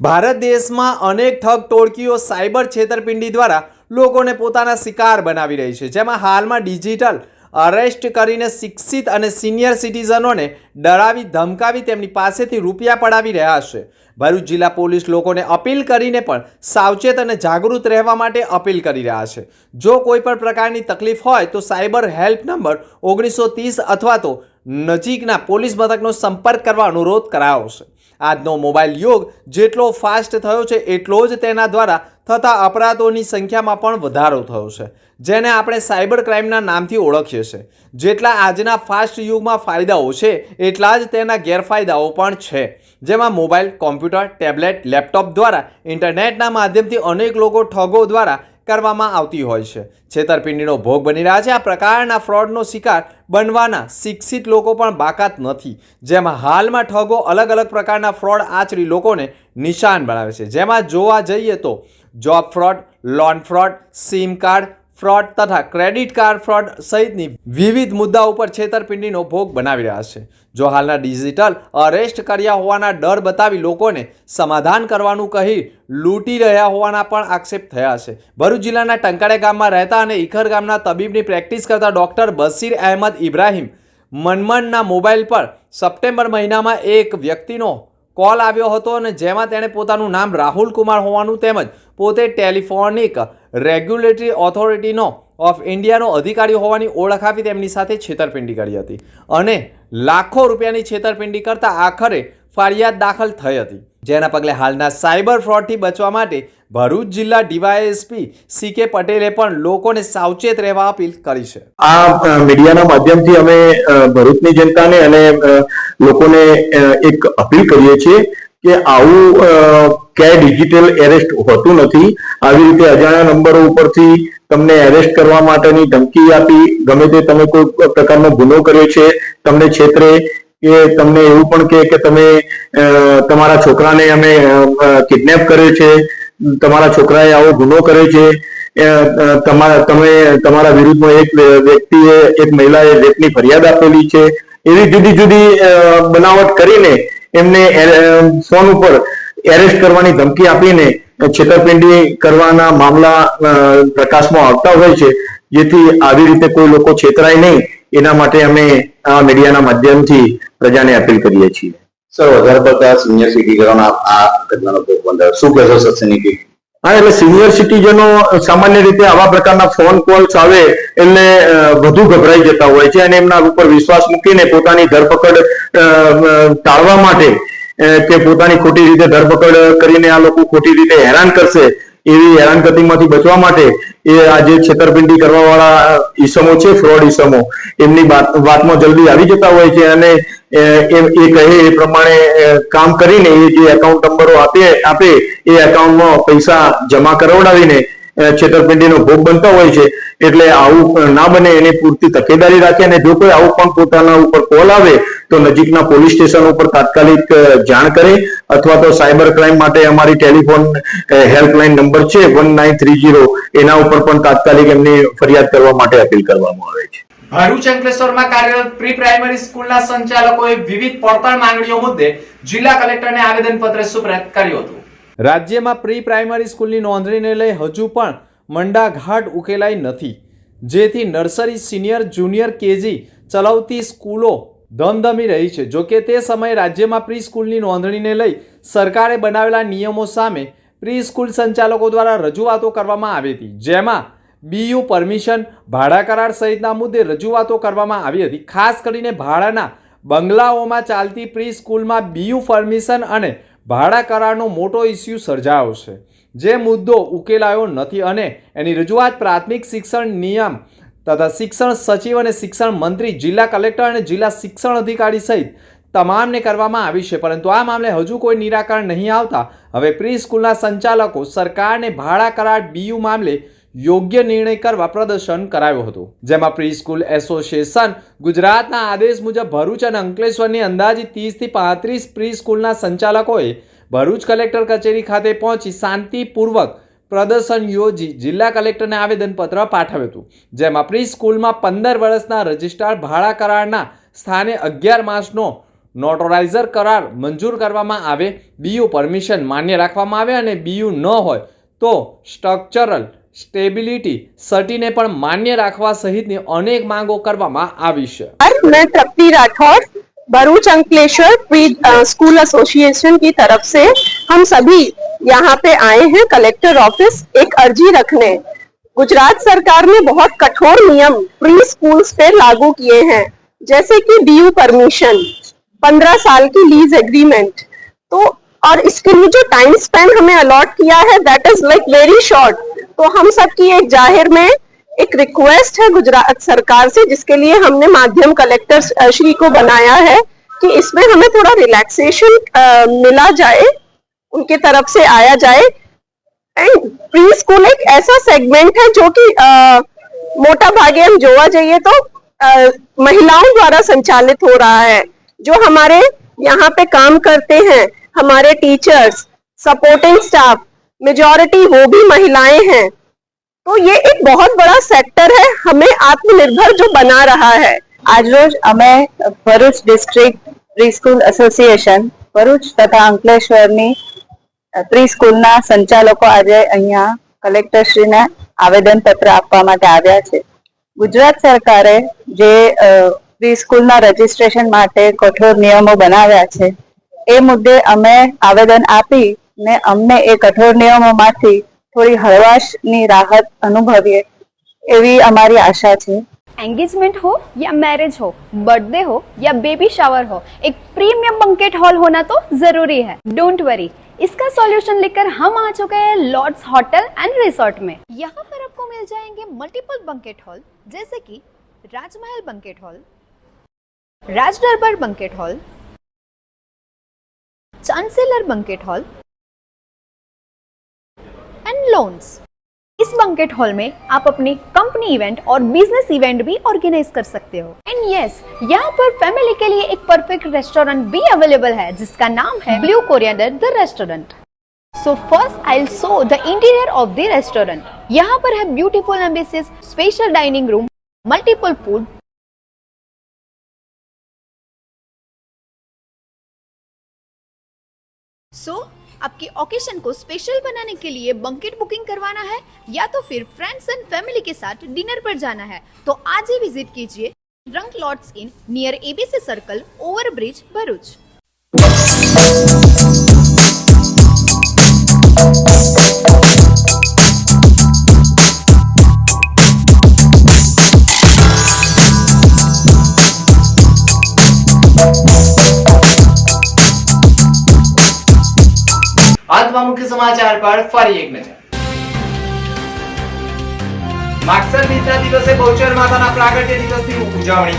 ભારત દેશમાં અનેક ઠગ ટોળકીઓ સાયબર છેતરપિંડી દ્વારા લોકોને પોતાના શિકાર બનાવી રહી છે, જેમાં હાલમાં ડિજિટલ અરેસ્ટ કરીને શિક્ષિત અને સિનિયર સિટીઝનોને ડરાવી ધમકાવી તેમની પાસેથી રૂપિયા પડાવી રહ્યા છે. ભરૂચ જિલ્લા પોલીસ લોકોને અપીલ કરીને પણ સાવચેત અને જાગૃત રહેવા માટે અપીલ કરી રહ્યા છે. જો કોઈ પણ પ્રકારની તકલીફ હોય તો સાયબર હેલ્પ નંબર 1930 અથવા તો નજીકના પોલીસ મથકનો સંપર્ક કરવા અનુરોધ કરાયો છે. આજનો મોબાઈલ યુગ જેટલો ફાસ્ટ થયો છે એટલો જ તેના દ્વારા થતા અપરાધોની સંખ્યામાં પણ વધારો થયો છે, જેને આપણે સાયબર ક્રાઇમના નામથી ઓળખીએ છીએ. જેટલા આજના ફાસ્ટ યુગમાં ફાયદાઓ છે એટલા જ તેના ગેરફાયદાઓ પણ છે, જેમાં મોબાઈલ, કોમ્પ્યુટર, ટેબ્લેટ, લેપટોપ દ્વારા ઇન્ટરનેટના માધ્યમથી અનેક લોકો ઠગો દ્વારા કરવામાં આવતી હોય છે, છેતરપિંડીનો ભોગ બની રહ્યા છે. આ પ્રકારના ફ્રોડનો શિકાર બનવાના શિક્ષિત લોકો પણ બાકાત નથી, જેમાં હાલમાં ઠગો અલગ અલગ પ્રકારના ફ્રોડ આચરી લોકોને નિશાન બનાવે છે, જેમાં જોવા જઈએ તો job fraud, loan fraud, sim card fraud તથા ક્રેડિટ કાર્ડ ફ્રોડ સહિતની વિવિધ મુદ્દાઓ ઉપર છેતરપિંડીનો ભોગ બનાવી રહ્યા છે. જો હાલના ડિજિટલ અરેસ્ટ કર્યા હોવાના ડર બતાવી લોકોને સમાધાન કરવાનું કહી લૂંટી રહ્યા હોવાના પણ આક્ષેપ થયા છે. ભરૂચ જિલ્લાના ટંકાળે ગામમાં રહેતા અને ઇખર ગામના તબીબની પ્રેક્ટિસ કરતા ડૉક્ટર બશીર અહેમદ ઇબ્રાહિમ મનમનના મોબાઈલ પર સપ્ટેમ્બર મહિનામાં એક વ્યક્તિનો કોલ આવ્યો હતો અને જેમાં તેણે પોતાનું નામ રાહુલ કુમાર હોવાનું તેમજ પોતે ટેલિફોનિક રેગ્યુલેટરી ઓથોરિટીનો ઓફ ઇન્ડિયાનો અધિકારી હોવાની ઓળખ આપી તેમની સાથે છેતરપિંડી કરી હતી અને લાખો રૂપિયાની છેતરપિંડી કરતા આખરે ફરિયાદ દાખલ થઈ હતી, જેના પગલે હાલના સાયબર ફ્રોડથી બચવા માટે ભરૂચ જિલ્લા ડીવાયએસપી સીકે પટેલે પણ લોકોને સાવચેત રહેવા અપીલ કરી છે. આ મીડિયાના માધ્યમથી અમે ભરૂચની જનતાને અને લોકોને એક અપીલ કરીએ છીએ કે આવું ક્યાંય ડિજિટલ એરેસ્ટ હોતું નથી. આવી રીતે અજાણ્યા નંબરો ઉપરથી તમને એરેસ્ટ કરવા માટેની ધમકી આપી ગમે તે તમે કોઈ પ્રકારનો ગુનો કર્યો છે તમને છેતરે કે તમને એવું પણ કહે કે તમે તમારા છોકરાને અમે કિડનેપ કર્યો છે, તમારા છોકરાએ આવો ગુનો કરે છે, તમારા વિરુદ્ધમાં એક વ્યક્તિએ, એક મહિલાએ રેપની ફરિયાદ આપેલી છે, એવી જુદી જુદી બનાવટ કરીને એમને ફોન ઉપર એરેસ્ટ કરવાની ધમકી આપીને છેતરપિંડી કરવાના મામલા પ્રકાશમાં આવતા હોય છે, જેથી આવી રીતે કોઈ લોકો છેતરાય નહીં એના માટે અમે આ મીડિયાના માધ્યમથી પ્રજાને અપીલ કરીએ છીએ. સર, વધારે પડતા સિનિયર સિટીઝનો આ ઘટનાનો ભોગ બન્યા, શું કહેશો સત્સંગી? હા, એટલે સિનિયર સિટીઝનો સામાન્ય રીતે આવા પ્રકારના ફોન કોલ્સ આવે એટલે વધુ ગભરાઈ જતા હોય છે અને એમના ઉપર વિશ્વાસ મૂકીને પોતાની ધરપકડ ટાળવા માટે કે પોતાની ખોટી રીતે ધરપકડ કરીને આ લોકો ખોટી રીતે હેરાન કરશે એવી હેરાનગતિમાંથી બચવા માટે એ આ જે છેતરપિંડી કરવા વાળા ઈસમો છે, ફ્રોડ ઈસમો, એમની વાતમાં જલ્દી આવી જતા હોય છે અને એ કહે એ પ્રમાણે કામ કરીને એ જે એકાઉન્ટ નંબરો આપે એ એકાઉન્ટમાં પૈસા જમા કરાવડાવીને છેતરપિંડીનો ભોગ બનતા હોય છે. એટલે આવું ના બને એની પૂરતી તકેદારી રાખે અને જો કોઈ આવું પણ પોતાના ઉપર કોલ આવે તો નજીકના પોલીસ સ્ટેશન ઉપર તાત્કાલિક જાણ કરે અથવા તો સાયબર ક્રાઇમ માટે અમારી ટેલિફોન હેલ્પલાઇન નંબર છે 1930, એના ઉપર પણ તાત્કાલિક એમની ફરિયાદ કરવા માટે અપીલ કરવામાં આવે છે. ભરૂચ અંકલેશ્વરમાં કાર્યરત પ્રી પ્રાઇમરી સ્કૂલના સંચાલકોએ વિવિધ પડતર માંગણીઓ મુદ્દે જિલ્લા કલેક્ટરને આવેદનપત્ર સુપ્રત કર્યું હતું. રાજ્યમાં પ્રી પ્રાઇમરી સ્કૂલની નોંધણીને લઈ હજુ પણ મંડાઘાટ ઉકેલાઈ નથી, જેથી નર્સરી, સિનિયર, જુનિયર કેજી ચલાવતી સ્કૂલો ધમધમી રહી છે. જોકે તે સમયે રાજ્યમાં પ્રી સ્કૂલની નોંધણીને લઈ સરકારે બનાવેલા નિયમો સામે પ્રી સ્કૂલ સંચાલકો દ્વારા રજૂઆતો કરવામાં આવી હતી, જેમાં BU પરમિશન, ભાડા કરાર સહિતના મુદ્દે રજૂઆતો કરવામાં આવી હતી. ખાસ કરીને ભાડાના બંગલાઓમાં ચાલતી પ્રી સ્કૂલમાં BU પરમિશન અને ભાડા કરારનો મોટો ઇસ્યુ સર્જાયો છે, જે મુદ્દો ઉકેલાયો નથી અને એની રજૂઆત પ્રાથમિક શિક્ષણ નિયમ તથા શિક્ષણ સચિવ અને શિક્ષણ મંત્રી, જિલ્લા કલેક્ટર અને જિલ્લા શિક્ષણ અધિકારી સહિત તમામને કરવામાં આવી છે. પરંતુ આ મામલે હજુ કોઈ નિરાકરણ નહીં આવતા હવે પ્રી સ્કૂલના સંચાલકો સરકારને ભાડા કરાર BU મામલે યોગ્ય નિર્ણય કરવા પ્રદર્શન કરાયું હતું, જેમાં પ્રી સ્કૂલ એસોસિએશન ગુજરાતના આદેશ મુજબ ભરૂચ અને અંકલેશ્વરની અંદાજિત 30 થી 35 પ્રી સ્કૂલના સંચાલકોએ ભરૂચ કલેક્ટર કચેરી ખાતે પહોંચી શાંતિપૂર્વક પ્રદર્શન યોજી જિલ્લા કલેક્ટરને આવેદનપત્ર પાઠવ્યું હતું, જેમાં પ્રી સ્કૂલમાં 15 વર્ષના રજિસ્ટ્રાર ભાડા કરારના સ્થાને 11 માસનો નોટરાઇઝર કરાર મંજૂર કરવામાં આવે, BU પરમિશન માન્ય રાખવામાં આવે અને BU ન હોય તો સ્ટ્રક્ચરલ સ્ટેબિલિટી સર્ટીને પણ માન્ય રાખવા સહિતની અનેક માંગો કરવામાં આવી છે. मैं Tripti Rathore Bharuch Ankleshwar pre school association की तरफ से हम सभी यहाँ पे आए हैं कलेक्टर ऑफिस एक अर्जी रखने. गुजरात सरकार ने बहुत कठोर नियम प्री स्कूल्स पे लागू किए हैं, जैसे कि BU परमिशन, 15 साल की लीज एग्रीमेंट, तो और इसके लिए जो टाइम स्पेन हमें अलॉट किया है that is like very short. तो हम सबकी एक जाहिर में एक रिक्वेस्ट है गुजरात सरकार से, जिसके लिए हमने माध्यम कलेक्टर श्री को बनाया है कि इसमें हमें थोड़ा रिलैक्सेशन मिला जाए, उनके तरफ से आया जाए. एंड प्री स्कूल एक ऐसा सेगमेंट है जो कि मोटा भागे हम जोवा जाइए तो महिलाओं द्वारा संचालित हो रहा है. जो हमारे यहाँ पे काम करते हैं, हमारे टीचर्स, सपोर्टिंग स्टाफ, मेजॉरिटी वो भी महिलाएं हैं. तो ये एक बहुत बड़ा सेक्टर है, हमें आत्मनिर्भर जो बना रहा है. આજ રોજ અમે Bharuch district pre school association Bharuch તથા અંકલેશ્વરની પ્રી સ્કૂલના સંચાલકો આજે અહીંયા કલેક્ટરશ્રીને આવેદનપત્ર આપવા માટે આવ્યા છે. ગુજરાત સરકારે જે પ્રી સ્કૂલના રજીસ્ટ્રેશન માટે કઠોર નિયમો બનાવ્યા છે એ મુદ્દે અમે આવેદન આપી ને અમને એ કઠોર નિયમોમાંથી થોડી હળવાશની રાહત અનુભવીએ એવી અમારી આશા છે. एंगेजमेंट हो या मैरिज हो, बर्थडे हो या बेबी शावर हो, एक प्रीमियम बंकेट हॉल होना तो जरूरी है. डोंट वरी, इसका सॉल्यूशन लेकर हम आ चुके हैं लॉर्ड्स होटल एंड रिसोर्ट में. यहाँ पर आपको मिल जाएंगे मल्टीपल बंकेट हॉल, जैसे कि राजमहल banquet hall, Raj Darbar banquet hall, Chancellor banquet hall and lawns. इस बंकेट हॉल में आप अपनी कंपनी इवेंट और बिजनेस इवेंट भी ऑर्गेनाइज कर सकते हो. एंड यस, यहाँ पर फैमिली के लिए एक परफेक्ट रेस्टोरेंट भी अवेलेबल है, जिसका नाम है blue coriander the restaurant. So first I'll show the interior of the restaurant. यहाँ पर है beautiful ambitious special dining room, multiple food. So आपके ओकेशन को स्पेशल बनाने के लिए बंकेट बुकिंग करवाना है या तो फिर फ्रेंड्स एंड फैमिली के साथ डिनर पर जाना है तो आज ही विजिट कीजिए drunk lots inn near ABC circle over bridge Bharuch. अंतમાં મુખ્ય સમાચાર પર ફરી એક નજર। માગસર બીજના દિવસે બહુચર માતાના પ્રાગટ્ય દિવસની ઉજવણી।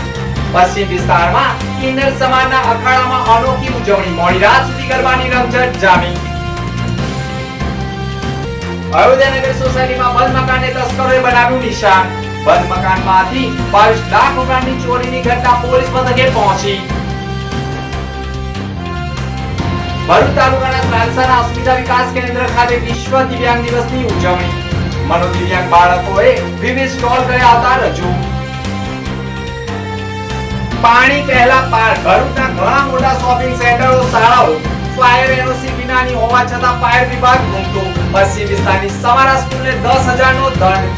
પશ્ચિમ વિસ્તારમાં કિન્નર સમાજના અખાડામાં અનોખી ઉજવણી। મોડી રાત સુધી ગરબાની રમઝટ જામી। અયોધ્યાનગર સોસાયટીમાં બંધ મકાનને તસ્કરોએ બનાવ્યું નિશાન। બંધ મકાનમાંથી 22 લાખ રૂપિયાની ચોરીની ઘટના પોલીસ મથકે પહોંચી। ભરૂચ તાલુકાના ત્રાલસાના અસ્મિતા વિકાસ કેન્દ્ર ખાતે વિશ્વ દિવ્યાંગ દિવસની ઉજવણી। મનોદિવ્યાંગ બાળકોએ વિવિધ સ્ટોલ કર્યા હતા રજૂ। પાણી પહેલા પાર ભરૂચના ઘણા મોટા શોપિંગ સેન્ટરો શાળાઓ ફાયર એનઓસી વિનાની હોવા છતાં ફાયર વિભાગ ઘૂમતો। પશ્ચિમ વિસ્તારની સમારા સ્કૂલને 10,000 નો દંડ।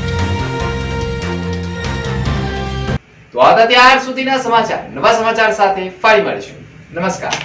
તો આ ત્યાર સુધીના સમાચાર। નવા સમાચાર સાથે ફરી મળીશું। નમસ્કાર।